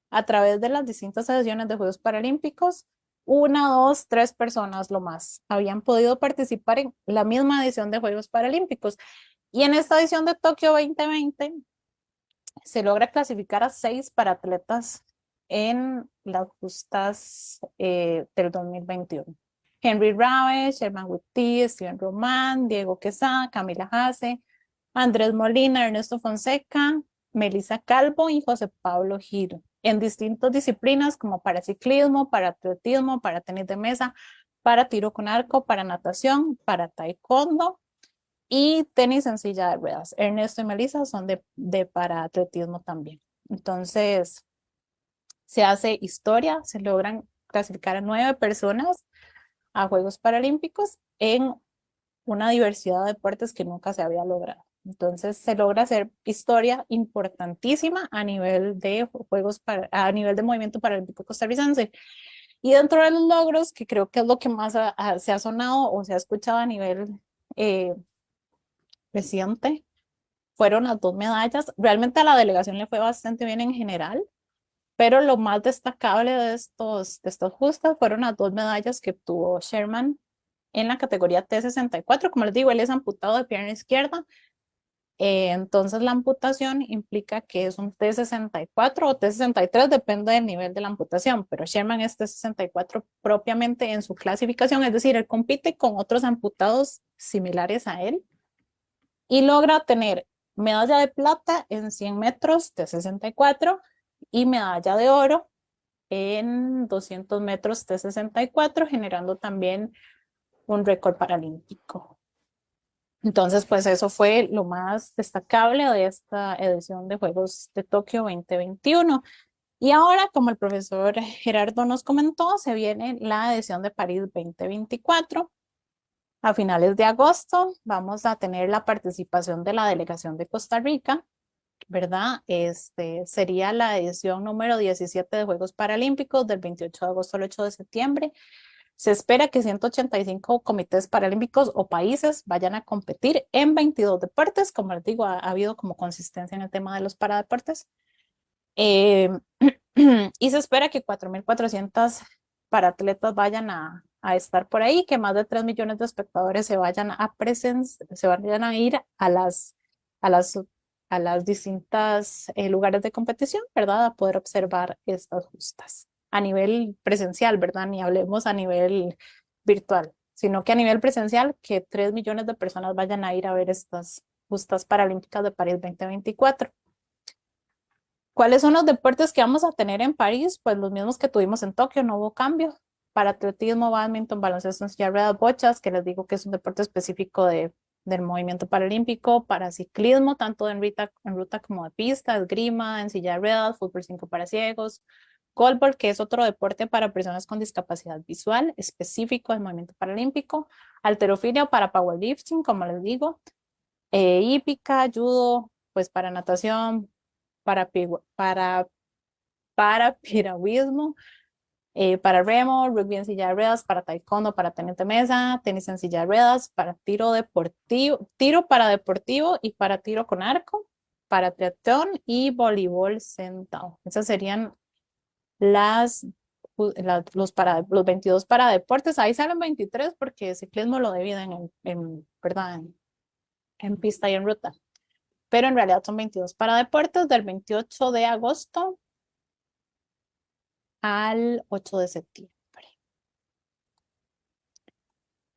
a través de las distintas ediciones de Juegos Paralímpicos, 1, 2, 3 personas lo más habían podido participar en la misma edición de Juegos Paralímpicos. Y en esta edición de Tokio 2020 se logra clasificar a 6 paratletas en las justas del 2021. Henry Rabe, Sherman Whitty, Steven Román, Diego Quesada, Camila Haase, Andrés Molina, Ernesto Fonseca, Melissa Calvo y José Pablo Giro, en distintas disciplinas como para ciclismo, para atletismo, para tenis de mesa, para tiro con arco, para natación, para taekwondo y tenis en silla de ruedas. Ernesto y Melissa son de para atletismo también. Entonces, se hace historia, se logran clasificar a 9 personas a Juegos Paralímpicos en una diversidad de deportes que nunca se había logrado. Entonces se logra hacer historia importantísima a nivel de a nivel de movimiento paralímpico costarricense. Y dentro de los logros, que creo que es lo que más se ha sonado o se ha escuchado a nivel eh, reciente, fueron las 2 medallas. Realmente a la delegación le fue bastante bien en general, pero lo más destacable de estas justas fueron las 2 medallas que obtuvo Sherman en la categoría T64. Como les digo, él es amputado de pierna izquierda. Entonces la amputación implica que es un T64 o T63, depende del nivel de la amputación, pero Sherman es T64 propiamente en su clasificación, es decir, él compite con otros amputados similares a él y logra tener medalla de plata en 100 metros T64 y medalla de oro en 200 metros T64, generando también un récord paralímpico. Entonces, pues eso fue lo más destacable de esta edición de Juegos de Tokio 2021. Y ahora, como el profesor Gerardo nos comentó, se viene la edición de París 2024. A finales de agosto vamos a tener la participación de la delegación de Costa Rica, ¿verdad? Sería la edición número 17 de Juegos Paralímpicos del 28 de agosto al 8 de septiembre. Se espera que 185 comités paralímpicos o países vayan a competir en 22 deportes. Como les digo, ha habido como consistencia en el tema de los paradeportes. Y se espera que 4.400 paratletas vayan a estar por ahí, que más de 3 millones de espectadores se vayan a ir a las distintas lugares de competición, ¿verdad? A poder observar estas justas a nivel presencial, ¿verdad? Ni hablemos a nivel virtual, sino que a nivel presencial, que 3 millones de personas vayan a ir a ver estas justas paralímpicas de París 2024. ¿Cuáles son los deportes que vamos a tener en París? Pues los mismos que tuvimos en Tokio, no hubo cambio. Para atletismo, badminton, baloncesto en silla de ruedas, bochas, que les digo que es un deporte específico del movimiento paralímpico. Para ciclismo, tanto en ruta como de pista, esgrima, en silla de ruedas, fútbol 5 para ciegos, goalball, que es otro deporte para personas con discapacidad visual, específico del movimiento paralímpico, halterofilia para powerlifting, como les digo, hípica, judo, pues para natación, para piragüismo, para remo, rugby en silla de ruedas, para taekwondo, para tenis de mesa, tenis en silla de ruedas, para tiro deportivo, tiro para deportivo y para tiro con arco, para triatlón y voleibol sentado. Esas serían los 22 para deportes. Ahí salen 23 porque ciclismo lo dividen ¿verdad? En pista y en ruta. Pero en realidad son 22 para deportes del 28 de agosto al 8 de septiembre.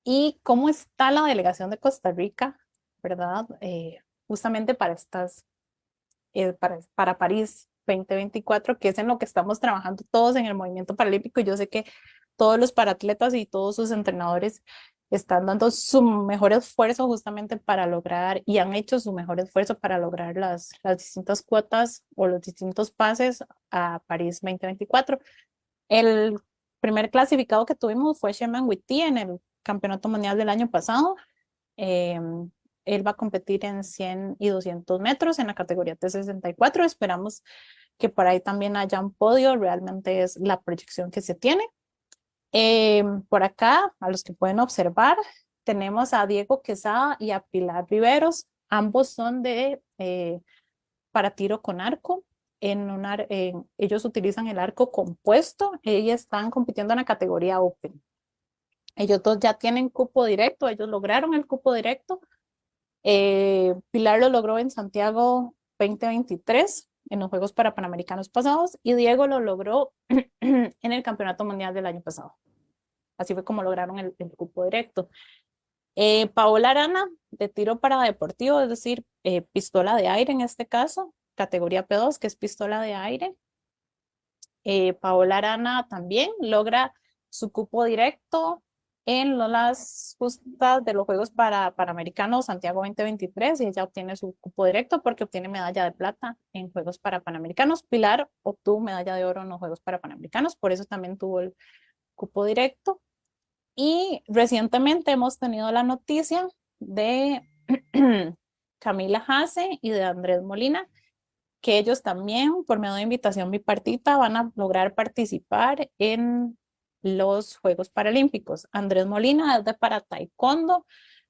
¿Y cómo está la delegación de Costa Rica, verdad? Justamente para para París 2024, que es en lo que estamos trabajando todos en el movimiento paralímpico. Yo sé que todos los paratletas y todos sus entrenadores están dando su mejor esfuerzo justamente para lograr, y han hecho su mejor esfuerzo para lograr las distintas cuotas o los distintos pases a París 2024. El primer clasificado que tuvimos fue Sherman Whitty en el Campeonato Mundial del año pasado. Él va a competir en 100 y 200 metros en la categoría T64. Esperamos que por ahí también haya un podio. Realmente es la proyección que se tiene. Por acá, a los que pueden observar, tenemos a Diego Quesada y a Pilar Riveros. Ambos son para tiro con arco. Ellos utilizan el arco compuesto. Ellos están compitiendo en la categoría Open. Ellos dos ya tienen cupo directo. Ellos lograron el cupo directo. Pilar lo logró en Santiago 2023, en los Juegos Panamericanos pasados, y Diego lo logró en el Campeonato Mundial del año pasado. Así fue como lograron el cupo directo. Paola Arana, de tiro para deportivo, es decir, pistola de aire en este caso, categoría P2, que es pistola de aire. Paola Arana también logra su cupo directo en las justas de los Juegos Panamericanos Santiago 2023, y ella obtiene su cupo directo porque obtiene medalla de plata en Juegos Panamericanos. Pilar obtuvo medalla de oro en los Juegos Panamericanos, por eso también tuvo el cupo directo. Y recientemente hemos tenido la noticia de Camila Haase y de Andrés Molina, que ellos también, por medio de invitación bipartita, van a lograr participar en los Juegos Paralímpicos. Andrés Molina es de para taekwondo,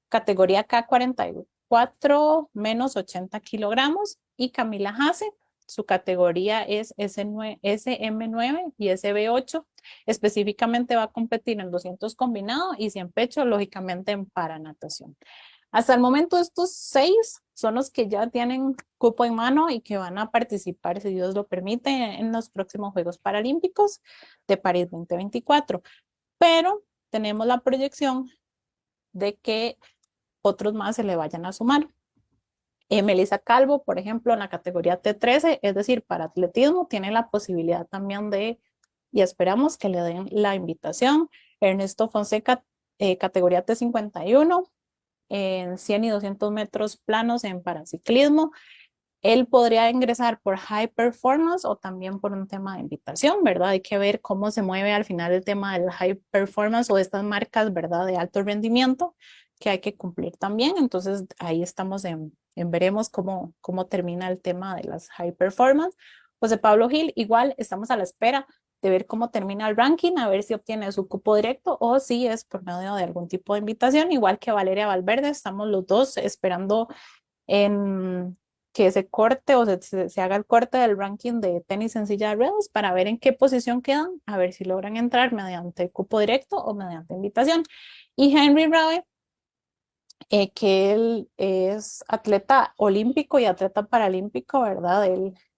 categoría K44 menos 80 kilogramos, y Camila Haase, su categoría es SM9 y SB8. Específicamente va a competir en 200 combinado y 100 pecho, lógicamente en paranatación. Hasta el momento estos 6 son los que ya tienen cupo en mano y que van a participar, si Dios lo permite, en los próximos Juegos Paralímpicos de París 2024. Pero tenemos la proyección de que otros más se le vayan a sumar. Melissa Calvo, por ejemplo, en la categoría T13, es decir, para atletismo, tiene la posibilidad también de, y esperamos que le den la invitación. Ernesto Fonseca, categoría T51, en 100 y 200 metros planos en paraciclismo. Él podría ingresar por high performance o también por un tema de invitación, ¿verdad? Hay que ver cómo se mueve al final el tema del high performance o de estas marcas, ¿verdad? De alto rendimiento que hay que cumplir también. Entonces ahí estamos en veremos cómo termina el tema de las high performance. José Pablo Gil, igual estamos a la espera de ver cómo termina el ranking, a ver si obtiene su cupo directo o si es por medio de algún tipo de invitación, igual que Valeria Valverde, estamos los dos esperando en que se corte o se haga el corte del ranking de tenis en silla de ruedas para ver en qué posición quedan, a ver si logran entrar mediante cupo directo o mediante invitación. Y Henry Rabe, que él es atleta olímpico y atleta paralímpico, ¿verdad?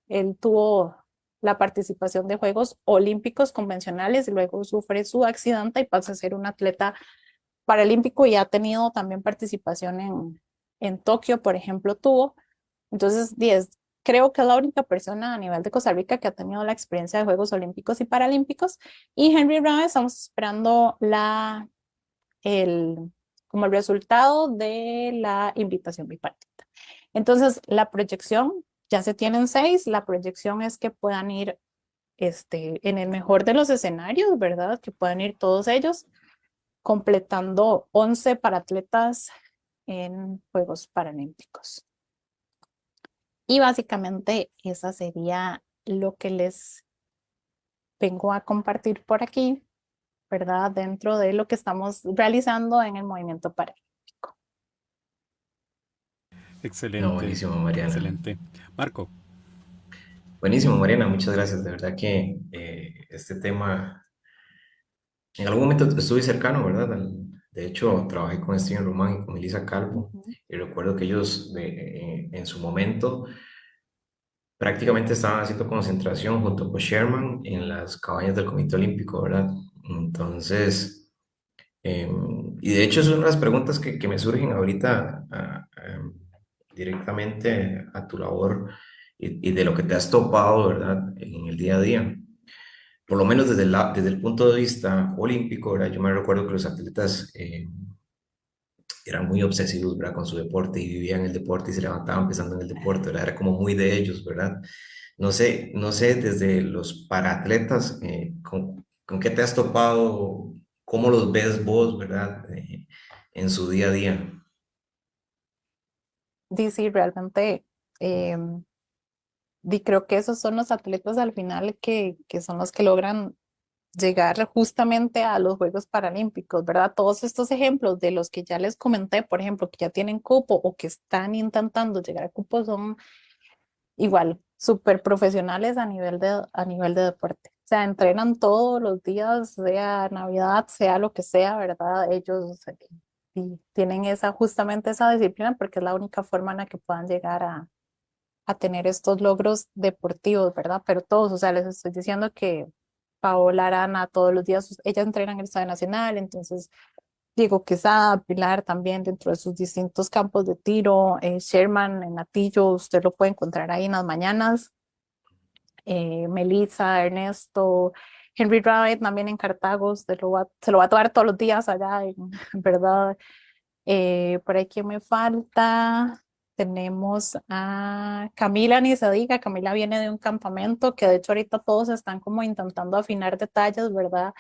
Él tuvo la participación de Juegos Olímpicos convencionales y luego sufre su accidente y pasa a ser un atleta paralímpico y ha tenido también participación en Tokio, por ejemplo, tuvo. Entonces, creo que es la única persona a nivel de Costa Rica que ha tenido la experiencia de Juegos Olímpicos y Paralímpicos. Y Henry Rabe, estamos esperando como el resultado de la invitación bipartita. Entonces, la proyección, ya se tienen 6, la proyección es que puedan ir en el mejor de los escenarios, ¿verdad? Que puedan ir todos ellos, completando 11 para atletas en Juegos Paralímpicos. Y básicamente esa sería lo que les vengo a compartir por aquí, ¿verdad? Dentro de lo que estamos realizando en el movimiento paralímpico. Excelente. No, buenísimo, Mariana. Excelente. Marco. Buenísimo, Mariana, muchas gracias. De verdad que este tema, en algún momento estuve cercano, ¿verdad? De hecho, trabajé con Steven Román y con Melissa Calvo, y recuerdo que ellos en su momento prácticamente estaban haciendo concentración junto con Sherman en las cabañas del Comité Olímpico, ¿verdad? Entonces, y de hecho es una de las preguntas que me surgen ahorita directamente a tu labor y de lo que te has topado, ¿verdad? En el día a día. Por lo menos desde el punto de vista olímpico, ¿verdad? Yo me recuerdo que los atletas eran muy obsesivos, ¿verdad? Con su deporte y vivían el deporte y se levantaban pensando en el deporte, ¿verdad? Era como muy de ellos, ¿verdad? No sé desde los paratletas, con qué te has topado, cómo los ves vos, ¿verdad? En su día a día. Sí, realmente, creo que esos son los atletas al final que son los que logran llegar justamente a los Juegos Paralímpicos, ¿verdad? Todos estos ejemplos de los que ya les comenté, por ejemplo, que ya tienen cupo o que están intentando llegar a cupo, son igual súper profesionales a nivel de deporte. O sea, entrenan todos los días, sea Navidad, sea lo que sea, ¿verdad? Ellos y tienen justamente esa disciplina porque es la única forma en la que puedan llegar a tener estos logros deportivos, ¿verdad? Pero todos, o sea, les estoy diciendo que Paola Arana todos los días, ella entrena en el Estadio Nacional, entonces Diego Quesada, Pilar también dentro de sus distintos campos de tiro, Sherman en Atillo, usted lo puede encontrar ahí en las mañanas, Melissa, Ernesto, Henry Rabbit también en Cartago, se lo va a tomar todos los días allá, ¿verdad? Por aquí me falta, tenemos a Camila, ni se diga, Camila viene de un campamento que de hecho ahorita todos están como intentando afinar detalles, ¿verdad?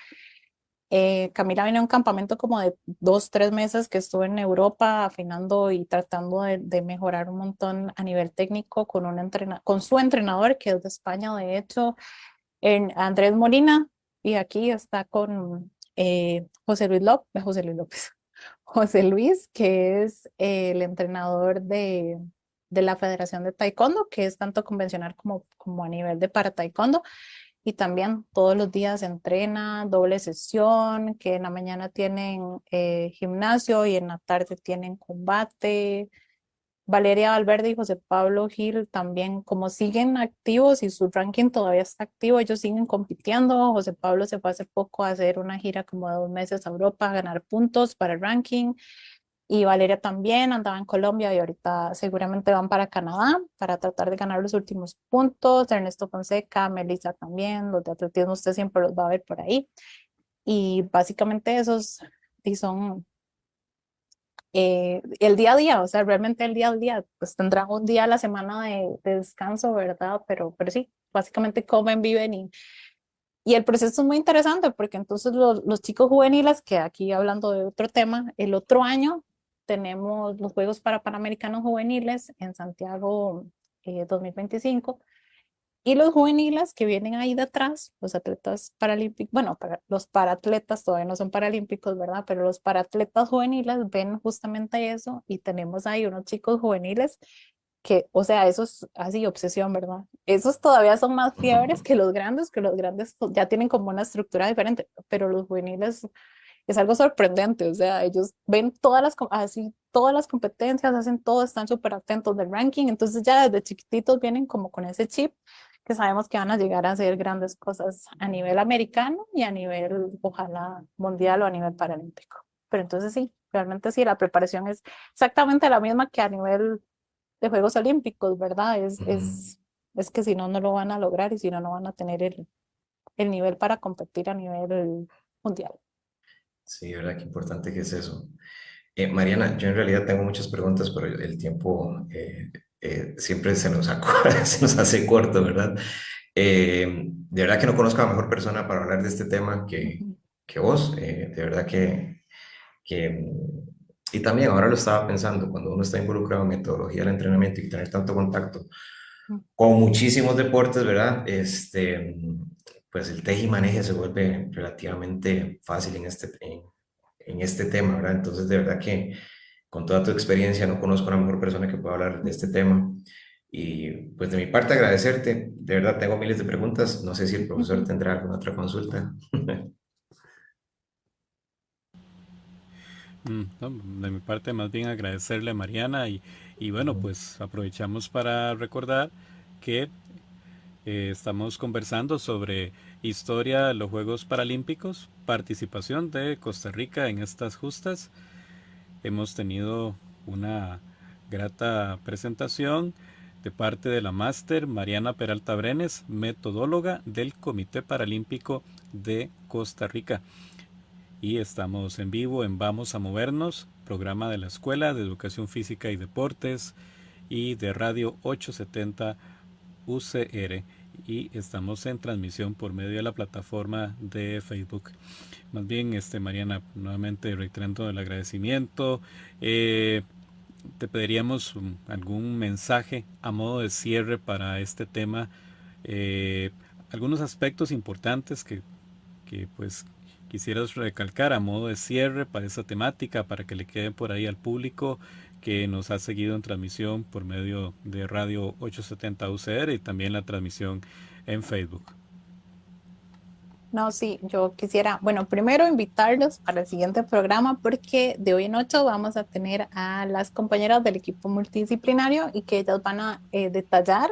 Camila viene a un campamento como de 2, 3 meses que estuve en Europa afinando y tratando de mejorar un montón a nivel técnico con, con su entrenador, que es de España, de hecho, Andrés Molina, y aquí está con José Luis López, José Luis, que es el entrenador de la Federación de Taekwondo, que es tanto convencional como a nivel de para taekwondo. Y también todos los días entrena, doble sesión, que en la mañana tienen gimnasio y en la tarde tienen combate. Valeria Valverde y José Pablo Gil también, como siguen activos y su ranking todavía está activo, ellos siguen compitiendo. José Pablo se fue hace poco a hacer una gira como de 2 meses a Europa a ganar puntos para el ranking. Y Valeria también andaba en Colombia y ahorita seguramente van para Canadá para tratar de ganar los últimos puntos. Ernesto Fonseca, Melissa también, los de atletismo usted siempre los va a ver por ahí. Y básicamente esos y son el día a día, o sea, realmente el día al día, pues tendrán un día a la semana de descanso, ¿verdad? Pero sí, básicamente comen, viven y el proceso es muy interesante porque entonces los chicos juveniles, que aquí hablando de otro tema, el otro año tenemos los Juegos para Panamericanos Juveniles en Santiago 2025 y los juveniles que vienen ahí detrás, los atletas paralímpicos, bueno, para los paratletas todavía no son paralímpicos, ¿verdad? Pero los paratletas juveniles ven justamente eso y tenemos ahí unos chicos juveniles que, o sea, eso es así obsesión, ¿verdad? Esos todavía son más fiebres que los grandes ya tienen como una estructura diferente, pero los juveniles es algo sorprendente, o sea, ellos ven así, todas las competencias, hacen todo, están súper atentos del ranking, entonces ya desde chiquititos vienen como con ese chip que sabemos que van a llegar a hacer grandes cosas a nivel americano y a nivel, ojalá, mundial o a nivel paralímpico. Pero entonces sí, realmente sí, la preparación es exactamente la misma que a nivel de Juegos Olímpicos, ¿verdad? Ujú. Es que si no, no lo van a lograr y si no, no van a tener el nivel para competir a nivel mundial. Sí, ¿verdad? Qué importante que es eso. Mariana, yo en realidad tengo muchas preguntas, pero el tiempo siempre se nos hace corto, ¿verdad? De verdad que no conozco a la mejor persona para hablar de este tema Ujú, que vos. De verdad que... Y también ahora lo estaba pensando, cuando uno está involucrado en metodología del entrenamiento y tener tanto contacto ujú. con muchísimos deportes, ¿verdad? Pues el teje y maneje se vuelve relativamente fácil en este tema, ¿verdad? Entonces, de verdad que con toda tu experiencia no conozco a la mejor persona que pueda hablar de este tema. Y pues de mi parte agradecerte, de verdad tengo miles de preguntas, no sé si el profesor Ujú. tendrá alguna otra consulta. No, de mi parte, más bien agradecerle a Mariana y bueno, pues aprovechamos para recordar que estamos conversando sobre historia de los Juegos Paralímpicos, participación de Costa Rica en estas justas. Hemos tenido una grata presentación de parte de la máster Mariana Peralta Brenes, metodóloga del Comité Paralímpico de Costa Rica. Y estamos en vivo en Vamos a Movernos, programa de la Escuela de Educación Física y Deportes y de Radio 870 UCR. Y estamos en transmisión por medio de la plataforma de Facebook. Más bien, Mariana, nuevamente reiterando el agradecimiento. Te pediríamos algún mensaje a modo de cierre para este tema. eh, Algunos aspectos importantes que pues quisieras recalcar a modo de cierre para esta temática, para que le queden por ahí al público que nos ha seguido en transmisión por medio de Radio 870 UCR y también la transmisión en Facebook. No, sí, yo quisiera, bueno, primero invitarlos para el siguiente programa porque de hoy en 8 vamos a tener a las compañeras del equipo multidisciplinario y que ellas van a detallar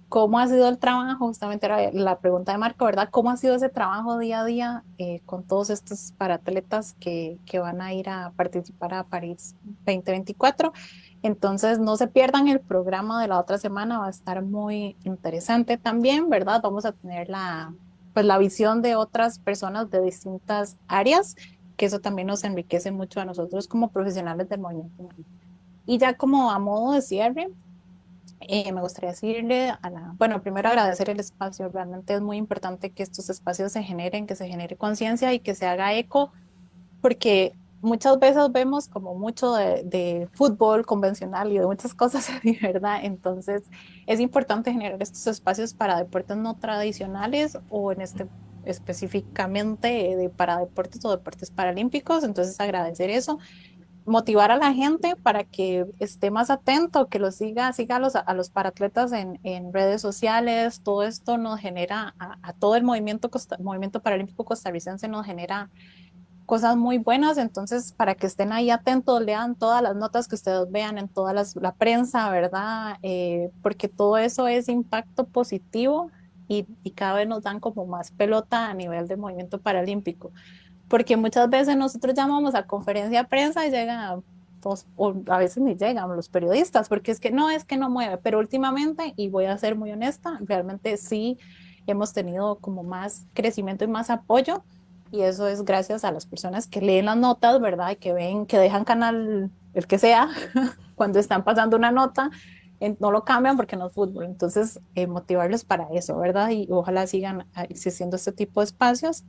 cómo ha sido el trabajo, justamente era la pregunta de Marco, ¿verdad? ¿Cómo ha sido ese trabajo día a día con todos estos paratletas que van a ir a participar a París 2024? Entonces, no se pierdan el programa de la otra semana, va a estar muy interesante también, ¿verdad? Vamos a tener pues, la visión de otras personas de distintas áreas, que eso también nos enriquece mucho a nosotros como profesionales del movimiento humano. Y ya como a modo de cierre, Me gustaría decirle bueno, primero agradecer el espacio. Realmente es muy importante que estos espacios se generen, que se genere conciencia y que se haga eco, porque muchas veces vemos como mucho de fútbol convencional y de muchas cosas así, ¿verdad? Entonces es importante generar estos espacios para deportes no tradicionales o en este específicamente para deportes o deportes paralímpicos. Entonces agradecer eso, motivar a la gente para que esté más atento, que los siga a los paratletas en redes sociales. Todo esto nos genera, a todo el movimiento paralímpico costarricense nos genera cosas muy buenas. Entonces para que estén ahí atentos, lean todas las notas que ustedes vean en toda la prensa, ¿verdad? Porque todo eso es impacto positivo y cada vez nos dan como más pelota a nivel del movimiento paralímpico, porque muchas veces nosotros llamamos a conferencia de prensa y llegan dos, o a veces ni llegan los periodistas, porque es que no mueve, pero últimamente, y voy a ser muy honesta, realmente sí hemos tenido como más crecimiento y más apoyo, y eso es gracias a las personas que leen las notas, ¿verdad? Y que ven, que dejan canal, el que sea, cuando están pasando una nota, no lo cambian porque no es fútbol. Entonces, motivarlos para eso, ¿verdad? Y ojalá sigan existiendo este tipo de espacios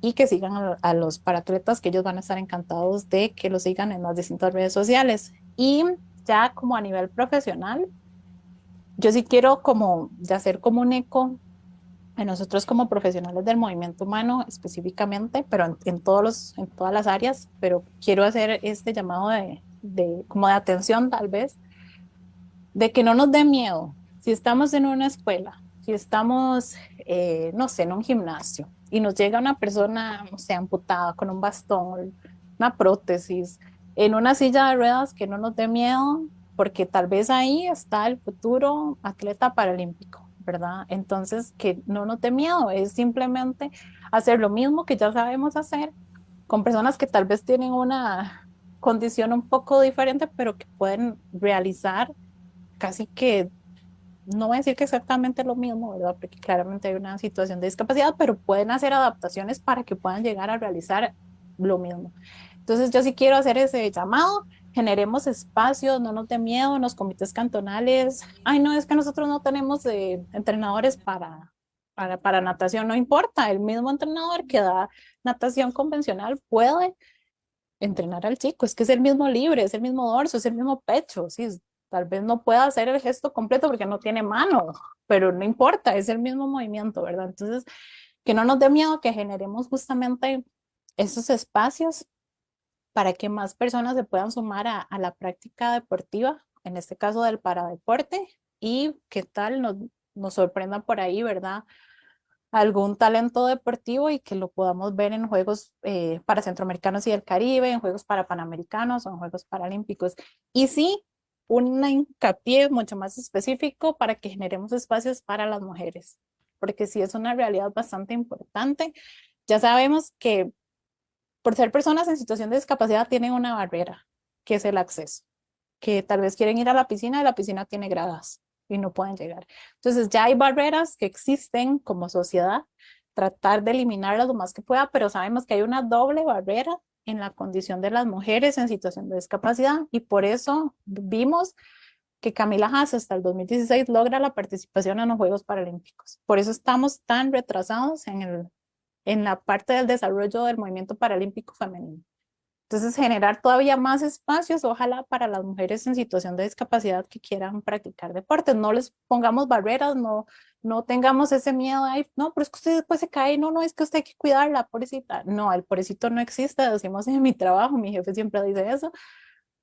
y que sigan a los paratletas, que ellos van a estar encantados de que los sigan en las distintas redes sociales. Y ya como a nivel profesional, yo sí quiero como de hacer como un eco a nosotros como profesionales del movimiento humano específicamente, pero en todas las áreas, pero quiero hacer este llamado como de atención tal vez, de que no nos dé miedo. Si estamos en una escuela, si estamos, no sé, en un gimnasio y nos llega una persona, no sé, amputada con un bastón, una prótesis, en una silla de ruedas, que no nos dé miedo, porque tal vez ahí está el futuro atleta paralímpico, ¿verdad? Entonces, que no nos dé miedo, es simplemente hacer lo mismo que ya sabemos hacer con personas que tal vez tienen una condición un poco diferente, pero que pueden realizar casi que, no voy a decir que exactamente lo mismo, ¿verdad? Porque claramente hay una situación de discapacidad, pero pueden hacer adaptaciones para que puedan llegar a realizar lo mismo. Entonces yo sí quiero hacer ese llamado, generemos espacios, no nos dé miedo en los comités cantonales. Ay, no, es que nosotros no tenemos entrenadores para natación, no importa, el mismo entrenador que da natación convencional puede entrenar al chico, es que es el mismo libre, es el mismo dorso, es el mismo pecho, sí, tal vez no pueda hacer el gesto completo porque no tiene mano, pero no importa, es el mismo movimiento, ¿verdad? Entonces, que no nos dé miedo, que generemos justamente esos espacios para que más personas se puedan sumar a la práctica deportiva, en este caso del paradeporte, y qué tal nos sorprenda por ahí, ¿verdad? Algún talento deportivo y que lo podamos ver en Juegos para Centroamericanos y del Caribe, en Juegos para Panamericanos o en Juegos Paralímpicos. Y sí, un hincapié mucho más específico para que generemos espacios para las mujeres, porque sí es una realidad bastante importante. Ya sabemos que por ser personas en situación de discapacidad tienen una barrera, que es el acceso, que tal vez quieren ir a la piscina y la piscina tiene gradas y no pueden llegar. Entonces ya hay barreras que existen como sociedad, tratar de eliminarlas lo más que pueda, pero sabemos que hay una doble barrera en la condición de las mujeres en situación de discapacidad, y por eso vimos que Camila Haas hasta el 2016 logra la participación en los Juegos Paralímpicos. Por eso estamos tan retrasados en la parte del desarrollo del movimiento paralímpico femenino. Entonces, generar todavía más espacios, ojalá para las mujeres en situación de discapacidad que quieran practicar deportes. No les pongamos barreras, no tengamos ese miedo, ay, no, pero es que usted después se cae, no, es que usted hay que cuidarla, pobrecita. No, el pobrecito no existe, decimos en mi trabajo, mi jefe siempre dice eso.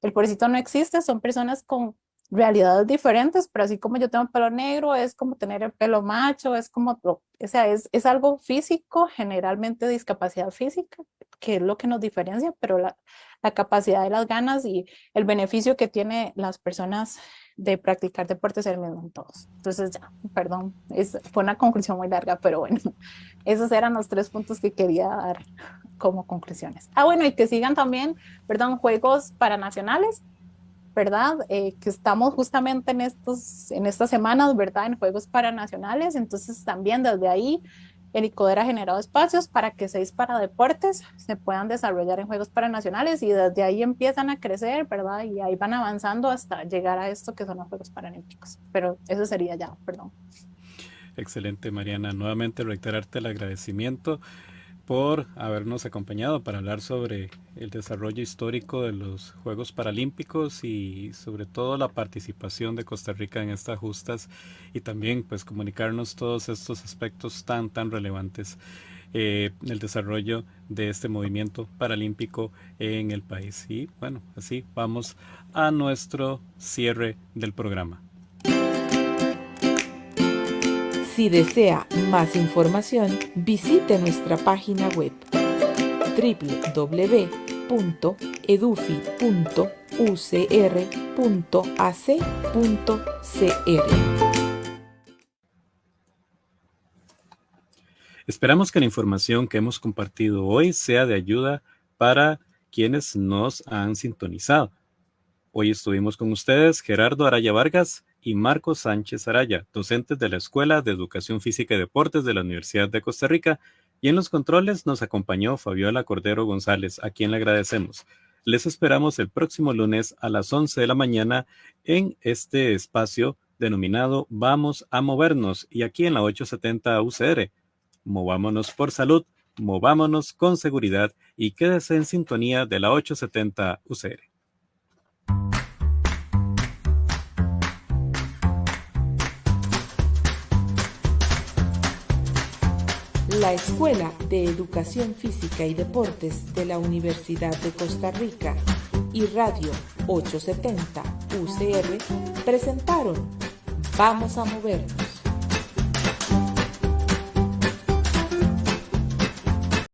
El pobrecito no existe, son personas con realidades diferentes, pero así como yo tengo el pelo negro, es como tener el pelo macho, es como, o sea, es algo físico, generalmente discapacidad física, que es lo que nos diferencia, pero la capacidad de las ganas y el beneficio que tiene las personas de practicar deportes es el mismo en todos. Entonces ya, perdón, fue una conclusión muy larga, pero bueno, esos eran los 3 puntos que quería dar como conclusiones. Ah, bueno, y que sigan también, perdón, juegos paranacionales, ¿verdad? Que estamos justamente en estas semanas, ¿verdad? En Juegos Paranacionales, entonces también desde ahí el ICODER ha generado espacios para que 6 paradeportes se puedan desarrollar en Juegos Paranacionales y desde ahí empiezan a crecer, ¿verdad? Y ahí van avanzando hasta llegar a esto que son los Juegos Paralímpicos. Pero eso sería ya, perdón. Excelente, Mariana. Nuevamente reiterarte el agradecimiento por habernos acompañado para hablar sobre el desarrollo histórico de los Juegos Paralímpicos y sobre todo la participación de Costa Rica en estas justas y también pues comunicarnos todos estos aspectos tan relevantes el desarrollo de este movimiento paralímpico en el país. Y bueno, así vamos a nuestro cierre del programa. Si desea más información, visite nuestra página web www.edufi.ucr.ac.cr. Esperamos que la información que hemos compartido hoy sea de ayuda para quienes nos han sintonizado. Hoy estuvimos con ustedes Gerardo Araya Vargas y Marcos Sánchez Araya, docentes de la Escuela de Educación Física y Deportes de la Universidad de Costa Rica, y en los controles nos acompañó Fabiola Cordero González, a quien le agradecemos. Les esperamos el próximo lunes a las 11 de la mañana en este espacio denominado Vamos a Movernos, y aquí en la 870 UCR. Movámonos por salud, movámonos con seguridad y quédese en sintonía de la 870 UCR. La Escuela de Educación Física y Deportes de la Universidad de Costa Rica y Radio 870 UCR presentaron Vamos a Movernos.